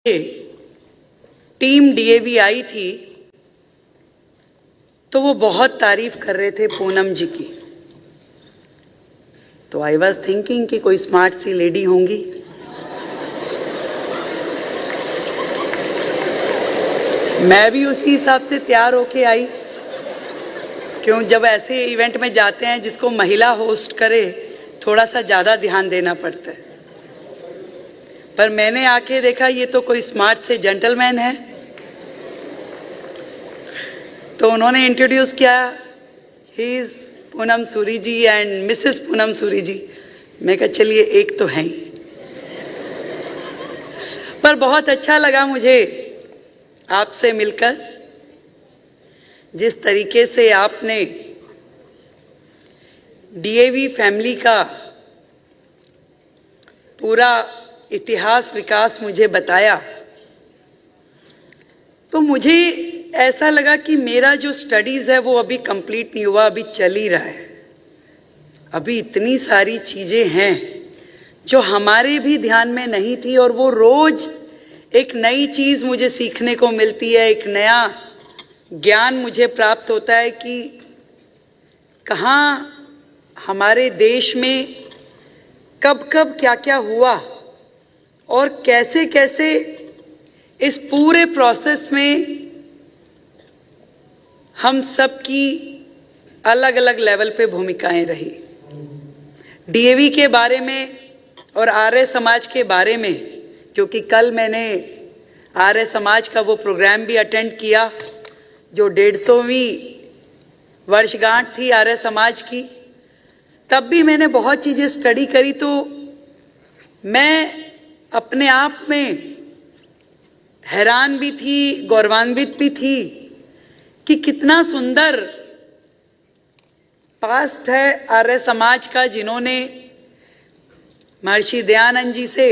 Team DAV आई थी तो वो बहुत तारीफ कर रहे थे पूनम जी की। तो आई वॉज थिंकिंग कि कोई स्मार्ट सी लेडी होंगी। मैं भी उसी हिसाब से तैयार होके आई, क्यों जब ऐसे इवेंट में जाते हैं जिसको महिला होस्ट करे थोड़ा सा ज़्यादा ध्यान देना पड़ता है। पर मैंने आके देखा ये तो कोई स्मार्ट से जेंटलमैन है, तो उन्होंने इंट्रोड्यूस किया, he is Poonam Suri ji and Mrs Poonam Suri ji. मैं कहा चलिए एक तो हैं ही। पर बहुत अच्छा लगा मुझे आपसे मिलकर, जिस तरीके से आपने डीएवी फैमिली का पूरा इतिहास विकास मुझे बताया, तो मुझे ऐसा लगा कि मेरा जो स्टडीज़ है वो अभी कंप्लीट नहीं हुआ, अभी चल ही रहा है। अभी इतनी सारी चीज़ें हैं जो हमारे भी ध्यान में नहीं थी, और वो रोज़ एक नई चीज़ मुझे सीखने को मिलती है, एक नया ज्ञान मुझे प्राप्त होता है कि कहाँ हमारे देश में कब कब क्या क्या हुआ और कैसे कैसे इस पूरे प्रोसेस में हम सब की अलग अलग लेवल पे भूमिकाएं रही। डीएवी के बारे में और आर्य समाज के बारे में, क्योंकि कल मैंने आर्य समाज का वो प्रोग्राम भी अटेंड किया जो 150वीं वर्षगांठ थी आर्य समाज की, तब भी मैंने बहुत चीज़ें स्टडी करी। तो मैं अपने आप में हैरान भी थी, गौरवान्वित भी थी कि कितना सुंदर पास्ट है आर्य समाज का, जिन्होंने महर्षि दयानंद जी से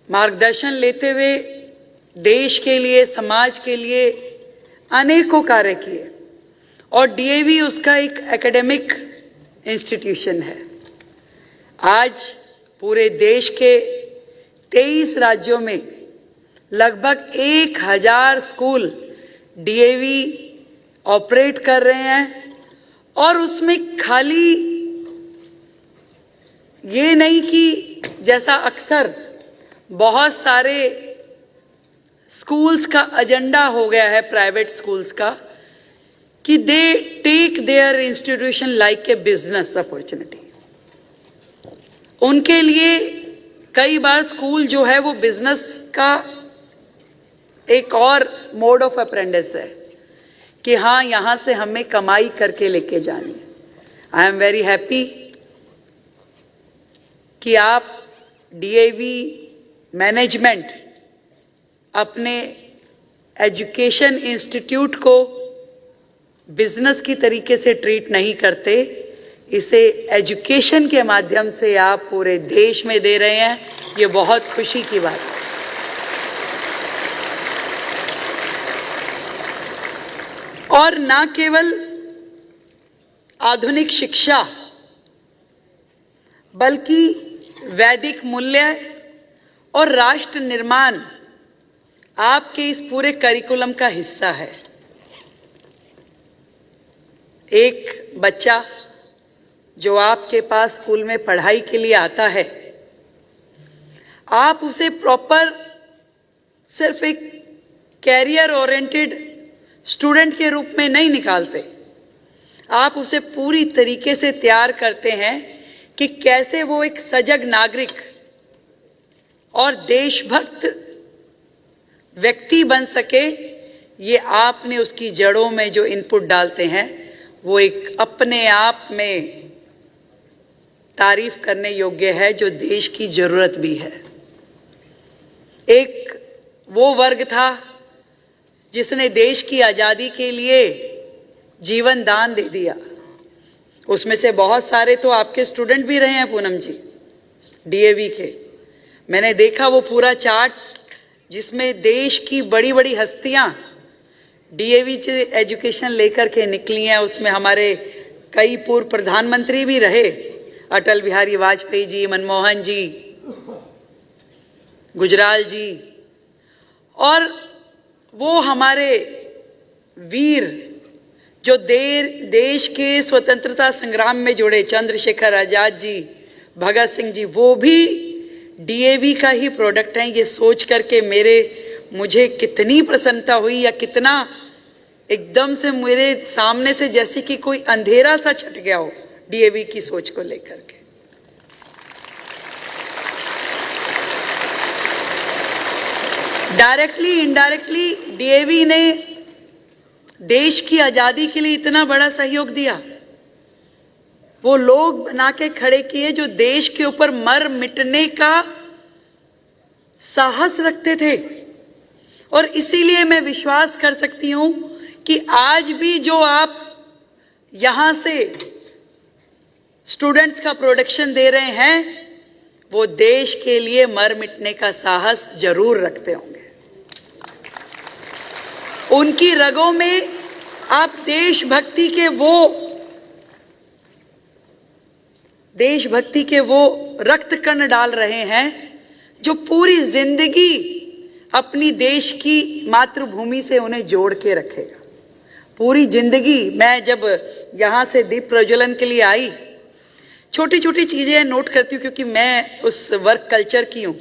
मार्गदर्शन लेते हुए देश के लिए, समाज के लिए अनेकों कार्य किए, और डीएवी उसका एक एकेडमिक इंस्टीट्यूशन है। आज पूरे देश के 23 राज्यों में लगभग 1000 स्कूल डीएवी ऑपरेट कर रहे हैं, और उसमें खाली ये नहीं कि जैसा अक्सर बहुत सारे स्कूल्स का एजेंडा हो गया है प्राइवेट स्कूल्स का कि they take their institution like a business opportunity. उनके लिए कई बार स्कूल जो है वो बिजनेस का एक और मोड ऑफ अप्रेंटिस है कि हाँ, यहाँ से हमें कमाई करके लेके जानी है। आई एम वेरी हैप्पी कि आप डीएवी मैनेजमेंट अपने एजुकेशन इंस्टीट्यूट को बिजनेस की तरीके से ट्रीट नहीं करते, इसे एजुकेशन के माध्यम से आप पूरे देश में दे रहे हैं। ये बहुत खुशी की बात है। और ना केवल आधुनिक शिक्षा, बल्कि वैदिक मूल्य और राष्ट्र निर्माण आपके इस पूरे करिकुलम का हिस्सा है। एक बच्चा जो आपके पास स्कूल में पढ़ाई के लिए आता है, आप उसे प्रॉपर सिर्फ एक कैरियर ओरिएंटेड स्टूडेंट के रूप में नहीं निकालते, आप उसे पूरी तरीके से तैयार करते हैं कि कैसे वो एक सजग नागरिक और देशभक्त व्यक्ति बन सके। ये आपने उसकी जड़ों में जो इनपुट डालते हैं वो एक अपने आप में तारीफ करने योग्य है, जो देश की जरूरत भी है। एक वो वर्ग था जिसने देश की आज़ादी के लिए जीवन दान दे दिया। उसमें से बहुत सारे तो आपके स्टूडेंट भी रहे हैं पूनम जी, डीएवी के। मैंने देखा वो पूरा चार्ट जिसमें देश की बड़ी बड़ी हस्तियां डीएवी से एजुकेशन लेकर के निकली हैं। उसमें हमारे कई पूर्व प्रधानमंत्री भी रहे, अटल बिहारी वाजपेयी जी, मनमोहन जी, गुजराल जी और वो हमारे वीर जो देश के स्वतंत्रता संग्राम में जुड़े, चंद्रशेखर आजाद जी, भगत सिंह जी, वो भी डीएवी का ही प्रोडक्ट हैं। ये सोच करके मुझे कितनी प्रसन्नता हुई, या कितना एकदम से मेरे सामने से जैसे कि कोई अंधेरा सा छट गया हो डीएवी की सोच को लेकर के। डायरेक्टली इनडायरेक्टली डीएवी ने देश की आजादी के लिए इतना बड़ा सहयोग दिया। वो लोग बना के खड़े किए जो देश के ऊपर मर मिटने का साहस रखते थे। और इसीलिए मैं विश्वास कर सकती हूं कि आज भी जो आप यहां से स्टूडेंट्स का प्रोडक्शन दे रहे हैं, वो देश के लिए मर मिटने का साहस जरूर रखते होंगे। उनकी रगों में आप देशभक्ति के वो रक्त कण डाल रहे हैं जो पूरी जिंदगी अपनी देश की मातृभूमि से उन्हें जोड़ के रखेगा। पूरी जिंदगी। मैं जब यहां से दीप प्रज्वलन के लिए आई, छोटी छोटी चीजें नोट करती हूँ, क्योंकि मैं उस वर्क कल्चर की हूँ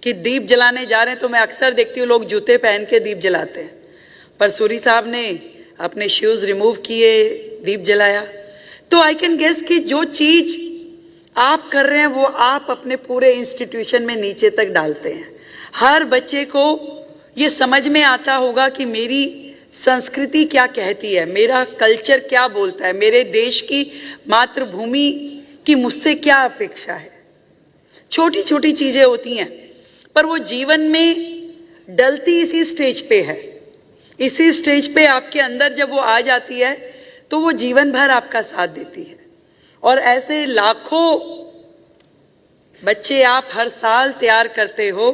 कि दीप जलाने जा रहे हैं तो मैं अक्सर देखती हूँ लोग जूते पहन के दीप जलाते हैं, पर सूरी साहब ने अपने शूज रिमूव किए, दीप जलाया। तो आई कैन गेस कि जो चीज आप कर रहे हैं वो आप अपने पूरे इंस्टीट्यूशन में नीचे तक डालते हैं। हर बच्चे को ये समझ में आता होगा कि मेरी संस्कृति क्या कहती है, मेरा कल्चर क्या बोलता है, मेरे देश की मातृभूमि की मुझसे क्या अपेक्षा है। छोटी छोटी चीजें होती हैं, पर वो जीवन में डलती इसी स्टेज पे है। इसी स्टेज पे आपके अंदर जब वो आ जाती है तो वो जीवन भर आपका साथ देती है। और ऐसे लाखों बच्चे आप हर साल तैयार करते हो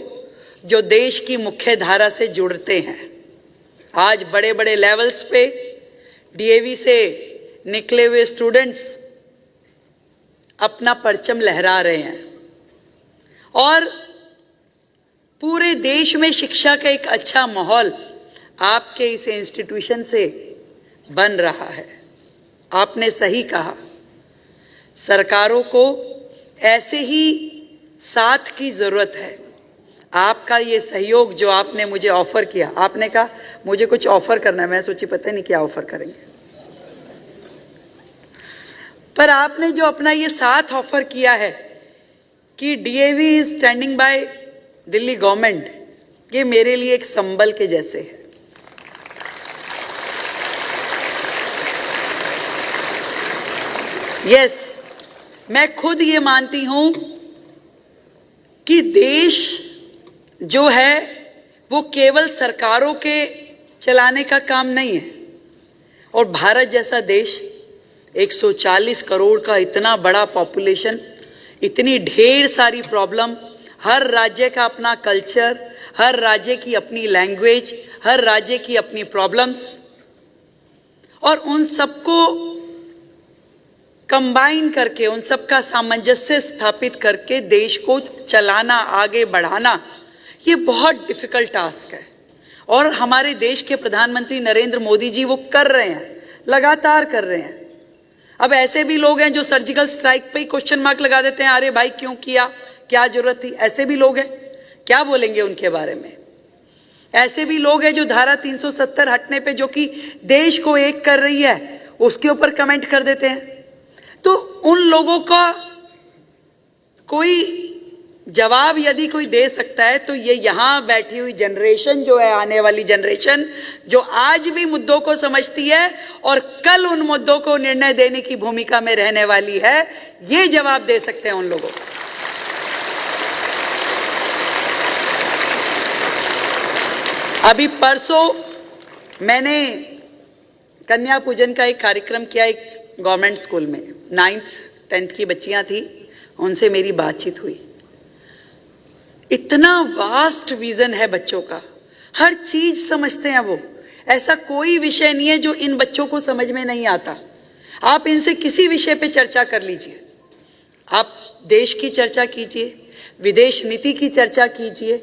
जो देश की मुख्य धारा से जुड़ते हैं। आज बड़े बड़े लेवल्स पे डीएवी से निकले हुए स्टूडेंट्स अपना परचम लहरा रहे हैं और पूरे देश में शिक्षा का एक अच्छा माहौल आपके इस इंस्टीट्यूशन से बन रहा है। आपने सही कहा, सरकारों को ऐसे ही साथ की जरूरत है। आपका ये सहयोग जो आपने मुझे ऑफर किया, आपने कहा मुझे कुछ ऑफर करना है, मैं सोची पता नहीं क्या ऑफर करेंगे, पर आपने जो अपना ये साथ ऑफर किया है कि DAV is standing bye Delhi government, ये मेरे लिए एक संबल के जैसे है। यस, मैं खुद ये मानती हूं कि देश जो है वो केवल सरकारों के चलाने का काम नहीं है। और भारत जैसा देश 140 करोड़ का इतना बड़ा पॉपुलेशन, इतनी ढेर सारी प्रॉब्लम, हर राज्य का अपना कल्चर, हर राज्य की अपनी लैंग्वेज, हर राज्य की अपनी प्रॉब्लम्स, और उन सबको कंबाइन करके, उन सबका सामंजस्य स्थापित करके देश को चलाना, आगे बढ़ाना, ये बहुत डिफिकल्ट टास्क है। और हमारे देश के प्रधानमंत्री नरेंद्र मोदी जी वो कर रहे हैं, लगातार कर रहे हैं। अब ऐसे भी लोग हैं जो सर्जिकल स्ट्राइक पे ही क्वेश्चन मार्क लगा देते हैं, अरे भाई क्यों किया, क्या जरूरत थी। ऐसे भी लोग हैं, क्या बोलेंगे उनके बारे में। ऐसे भी लोग हैं जो धारा 370 हटने पे, जो कि देश को एक कर रही है, उसके ऊपर कमेंट कर देते हैं। तो उन लोगों का कोई जवाब यदि कोई दे सकता है तो ये यहां बैठी हुई जनरेशन जो है, आने वाली जनरेशन जो आज भी मुद्दों को समझती है और कल उन मुद्दों को निर्णय देने की भूमिका में रहने वाली है, ये जवाब दे सकते हैं उन लोगों को। अभी परसों मैंने कन्या पूजन का एक कार्यक्रम किया एक गवर्नमेंट स्कूल में। 9th 10th की बच्चियां थी, उनसे मेरी बातचीत हुई। इतना वास्ट विजन है बच्चों का, हर चीज समझते हैं वो। ऐसा कोई विषय नहीं है जो इन बच्चों को समझ में नहीं आता। आप इनसे किसी विषय पे चर्चा कर लीजिए, आप देश की चर्चा कीजिए, विदेश नीति की चर्चा कीजिए,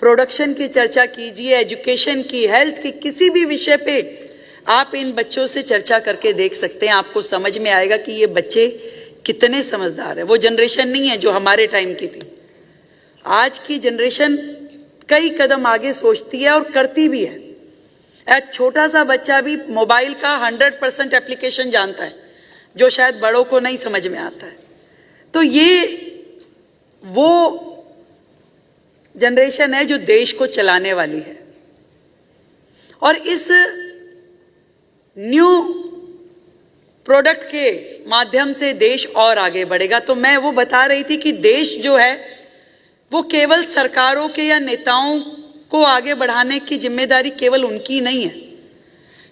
प्रोडक्शन की चर्चा कीजिए, एजुकेशन की, हेल्थ की, किसी भी विषय पे आप इन बच्चों से चर्चा करके देख सकते हैं। आपको समझ में आएगा कि ये बच्चे कितने समझदार हैं। वो जनरेशन नहीं है जो हमारे टाइम की थी। आज की जनरेशन कई कदम आगे सोचती है और करती भी है। एक छोटा सा बच्चा भी मोबाइल का 100% एप्लीकेशन जानता है, जो शायद बड़ों को नहीं समझ में आता है। तो ये वो जनरेशन है जो देश को चलाने वाली है, और इस न्यू प्रोडक्ट के माध्यम से देश और आगे बढ़ेगा। तो मैं वो बता रही थी कि देश जो है वो केवल सरकारों के या नेताओं को आगे बढ़ाने की जिम्मेदारी केवल उनकी नहीं है।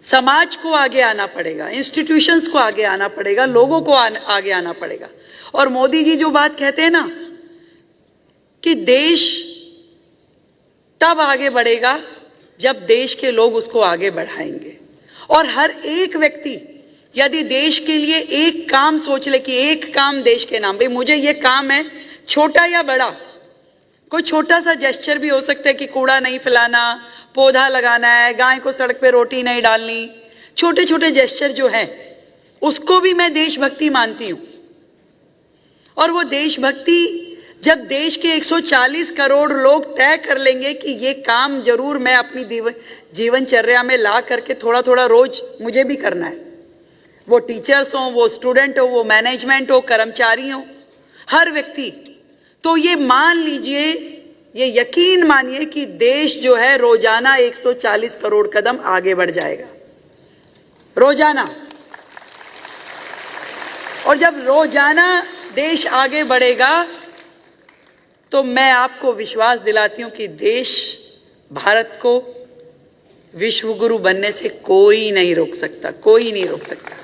समाज को आगे आना पड़ेगा, इंस्टीट्यूशंस को आगे आना पड़ेगा, लोगों को आगे आना पड़ेगा। और मोदी जी जो बात कहते हैं ना कि देश तब आगे बढ़ेगा जब देश के लोग उसको आगे बढ़ाएंगे। और हर एक व्यक्ति यदि देश के लिए एक काम सोच ले कि एक काम देश के नाम, भाई मुझे ये काम है, छोटा या बड़ा, कोई छोटा सा जेस्चर भी हो सकता है कि कूड़ा नहीं फैलाना, पौधा लगाना है, गाय को सड़क पे रोटी नहीं डालनी, छोटे छोटे जेस्चर जो है उसको भी मैं देशभक्ति मानती हूं। और वो देशभक्ति जब देश के 140 करोड़ लोग तय कर लेंगे कि ये काम जरूर मैं अपनी जीवनचर्या में ला करके थोड़ा थोड़ा रोज मुझे भी करना है, वो टीचर्स हो, वो स्टूडेंट हो, वो मैनेजमेंट हो, कर्मचारी हो, हर व्यक्ति, तो ये मान लीजिए, ये यकीन मानिए कि देश जो है रोजाना 140 करोड़ कदम आगे बढ़ जाएगा, रोजाना। और जब रोजाना देश आगे बढ़ेगा तो मैं आपको विश्वास दिलाती हूं कि देश, भारत को विश्व गुरु बनने से कोई नहीं रोक सकता, कोई नहीं रोक सकता।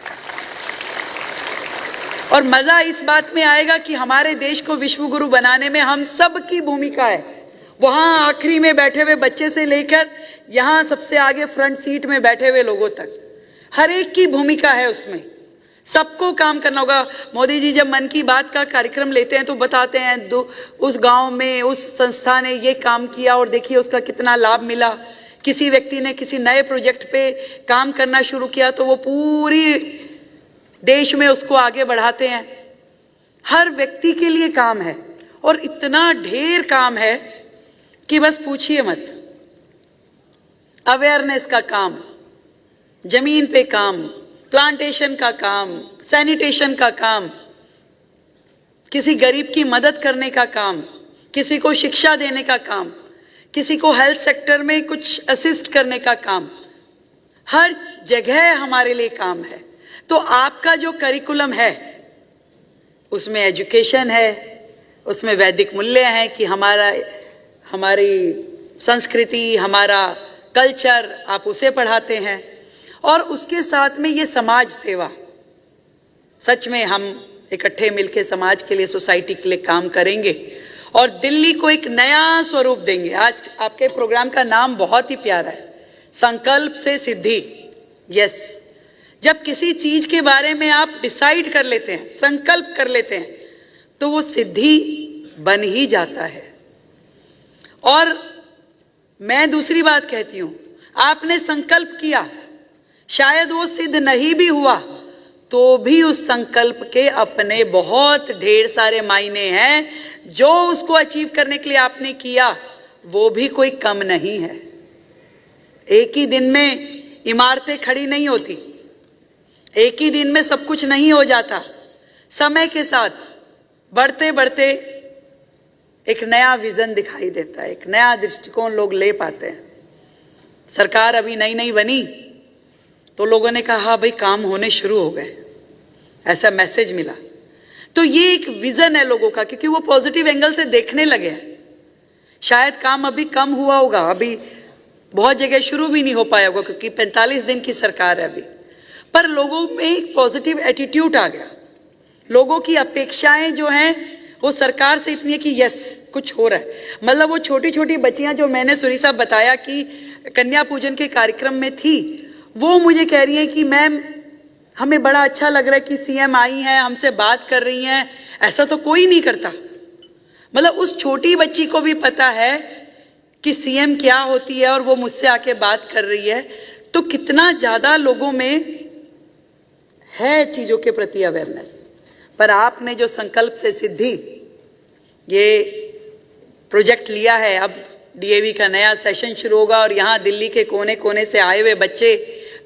और मजा इस बात में आएगा कि हमारे देश को विश्व गुरु बनाने में हम सब की भूमिका है। वहां आखिरी में बैठे हुए बच्चे से लेकर यहां सबसे आगे फ्रंट सीट में बैठे हुए लोगों तक, हर एक की भूमिका है उसमें, सबको काम करना होगा। मोदी जी जब मन की बात का कार्यक्रम लेते हैं तो बताते हैं उस गांव में उस संस्था ने ये काम किया और देखिए उसका कितना लाभ मिला। किसी व्यक्ति ने किसी नए प्रोजेक्ट पे काम करना शुरू किया तो वो पूरी देश में उसको आगे बढ़ाते हैं। हर व्यक्ति के लिए काम है और इतना ढेर काम है कि बस पूछिए मत। अवेयरनेस का काम, जमीन पे काम, प्लांटेशन का काम, सैनिटेशन का काम, किसी गरीब की मदद करने का काम, किसी को शिक्षा देने का काम, किसी को हेल्थ सेक्टर में कुछ असिस्ट करने का काम, हर जगह हमारे लिए काम है। तो आपका जो करिकुलम है उसमें एजुकेशन है, उसमें वैदिक मूल्य हैं कि हमारी संस्कृति, हमारा कल्चर, आप उसे पढ़ाते हैं। और उसके साथ में ये समाज सेवा, सच में हम इकट्ठे मिलकर समाज के लिए, सोसाइटी के लिए काम करेंगे और दिल्ली को एक नया स्वरूप देंगे। आज आपके प्रोग्राम का नाम बहुत ही प्यारा है, संकल्प से सिद्धि। यस, जब किसी चीज के बारे में आप डिसाइड कर लेते हैं, संकल्प कर लेते हैं, तो वो सिद्धि बन ही जाता है। और मैं दूसरी बात कहती हूं, आपने संकल्प किया, शायद वो सिद्ध नहीं भी हुआ तो भी उस संकल्प के अपने बहुत ढेर सारे मायने हैं। जो उसको अचीव करने के लिए आपने किया वो भी कोई कम नहीं है। एक ही दिन में इमारतें खड़ी नहीं होती, एक ही दिन में सब कुछ नहीं हो जाता। समय के साथ बढ़ते बढ़ते एक नया विजन दिखाई देता है, एक नया दृष्टिकोण लोग ले पाते हैं। सरकार अभी नई नई बनी तो लोगों ने कहा हाँ भाई काम होने शुरू हो गए, ऐसा मैसेज मिला। तो ये एक विजन है लोगों का, क्योंकि वो पॉजिटिव एंगल से देखने लगे हैं। शायद काम अभी कम हुआ होगा, अभी बहुत जगह शुरू भी नहीं हो पाया होगा क्योंकि 45 दिन की सरकार है अभी, पर लोगों में एक पॉजिटिव एटीट्यूड आ गया। लोगों की अपेक्षाएं जो हैं वो सरकार से इतनी है कि यस कुछ हो रहा है। मतलब वो छोटी छोटी बच्चियां जो मैंने सुरी साहब बताया कि कन्या पूजन के कार्यक्रम में थी, वो मुझे कह रही है कि मैम हमें बड़ा अच्छा लग रहा है कि सीएम आई हैं, हमसे बात कर रही हैं, ऐसा तो कोई नहीं करता। मतलब उस छोटी बच्ची को भी पता है कि सीएम क्या होती है और वो मुझसे आके बात कर रही है, तो कितना ज्यादा लोगों में है चीजों के प्रति अवेयरनेस। पर आपने जो संकल्प से सिद्धि ये प्रोजेक्ट लिया है, अब डीएवी का नया सेशन शुरू होगा और यहाँ दिल्ली के कोने कोने से आए हुए बच्चे,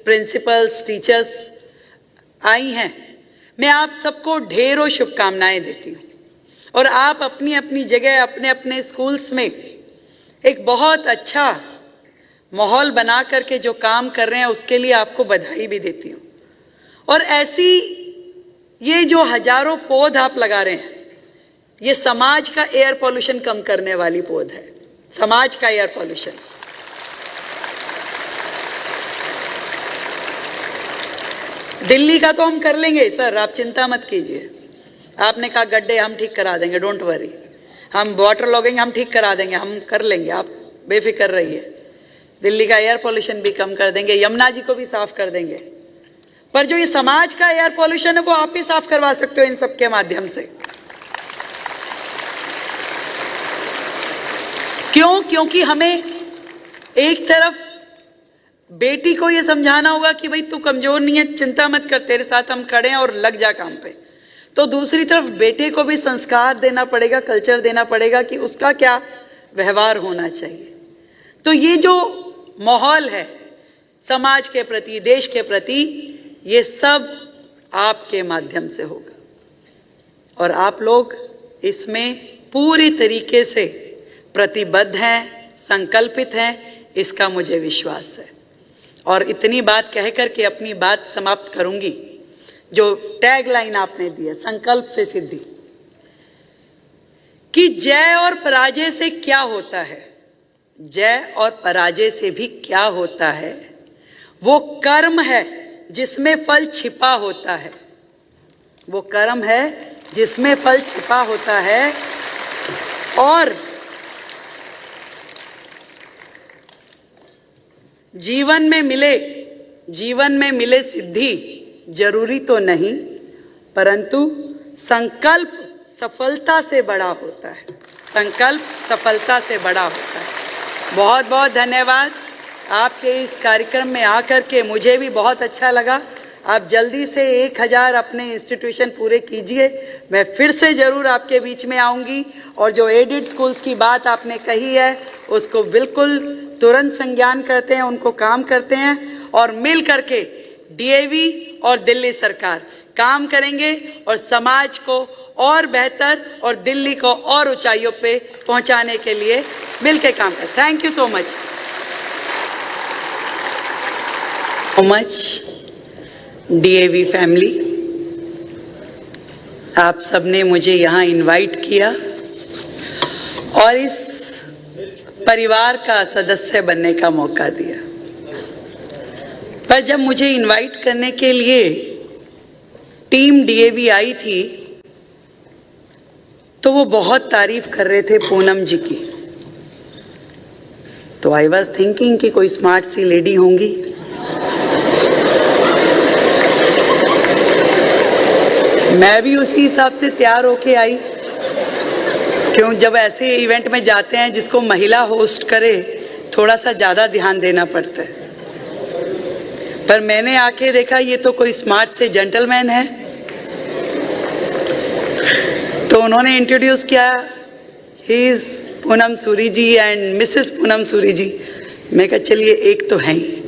प्रिंसिपल्स, टीचर्स आई हैं। मैं आप सबको ढेरों शुभकामनाएं देती हूँ और आप अपनी अपनी जगह, अपने अपने स्कूल्स में एक बहुत अच्छा माहौल बना करके जो काम कर रहे हैं उसके लिए आपको बधाई भी देती हूँ। और ऐसी ये जो हजारों पौध आप लगा रहे हैं, ये समाज का एयर पॉल्यूशन कम करने वाली पौध है, समाज का एयर पॉल्यूशन। दिल्ली का तो हम कर लेंगे सर, आप चिंता मत कीजिए। आपने कहा गड्ढे हम ठीक करा देंगे, डोंट वरी। हम वाटर लॉगिंग हम ठीक करा देंगे, हम कर लेंगे, आप बेफिक्र रहिए। दिल्ली का एयर पॉल्यूशन भी कम कर देंगे, यमुना जी को भी साफ कर देंगे। पर जो ये समाज का एयर पॉल्यूशन है वो आप भी साफ करवा सकते हो इन सबके माध्यम से। क्यों? क्योंकि हमें एक तरफ बेटी को ये समझाना होगा कि भाई तू कमजोर नहीं है, चिंता मत कर, तेरे साथ हम खड़े हैं और लग जा काम पे। तो दूसरी तरफ बेटे को भी संस्कार देना पड़ेगा, कल्चर देना पड़ेगा कि उसका क्या व्यवहार होना चाहिए। तो ये जो माहौल है समाज के प्रति, देश के प्रति, ये सब आपके माध्यम से होगा और आप लोग इसमें पूरी तरीके से प्रतिबद्ध हैं, संकल्पित हैं, इसका मुझे विश्वास है। और इतनी बात कह करके अपनी बात समाप्त करूंगी। जो टैगलाइन आपने दी है, संकल्प से सिद्धि, कि जय और पराजय से क्या होता है, जय और पराजय से भी क्या होता है, वो कर्म है जिसमें फल छिपा होता है। वो कर्म है जिसमें फल छिपा होता है। और जीवन में मिले सिद्धि जरूरी तो नहीं, परंतु संकल्प सफलता से बड़ा होता है। संकल्प सफलता से बड़ा होता है। बहुत बहुत धन्यवाद। आपके इस कार्यक्रम में आकर के मुझे भी बहुत अच्छा लगा। आप जल्दी से 1000 अपने इंस्टीट्यूशन पूरे कीजिए। मैं फिर से जरूर आपके बीच में आऊंगी और जो एडेड स्कूल्स की बात आपने कही है उसको बिल्कुल तुरंत संज्ञान करते हैं, उनको काम करते हैं और मिल करके डीएवी और दिल्ली सरकार काम करेंगे और समाज को और बेहतर और दिल्ली को और ऊंचाइयों पे पहुंचाने के लिए मिलकर काम करें। Thank you so much DAV family. आप सबने मुझे यहाँ इनवाइट किया और इस परिवार का सदस्य बनने का मौका दिया। पर जब मुझे इनवाइट करने के लिए टीम डीएवी आई थी तो वो बहुत तारीफ कर रहे थे पूनम जी की। तो आई वॉज थिंकिंग कि कोई स्मार्ट सी लेडी होंगी। मैं भी उसी हिसाब से तैयार होके आई। क्यों, जब ऐसे इवेंट में जाते हैं जिसको महिला होस्ट करे, थोड़ा सा ज्यादा ध्यान देना पड़ता है। पर मैंने आके देखा ये तो कोई स्मार्ट से जेंटलमैन है। तो उन्होंने इंट्रोड्यूस किया, he is Poonam Suri ji and Mrs Poonam Suri ji. मैं कहा चलिए एक तो है ही।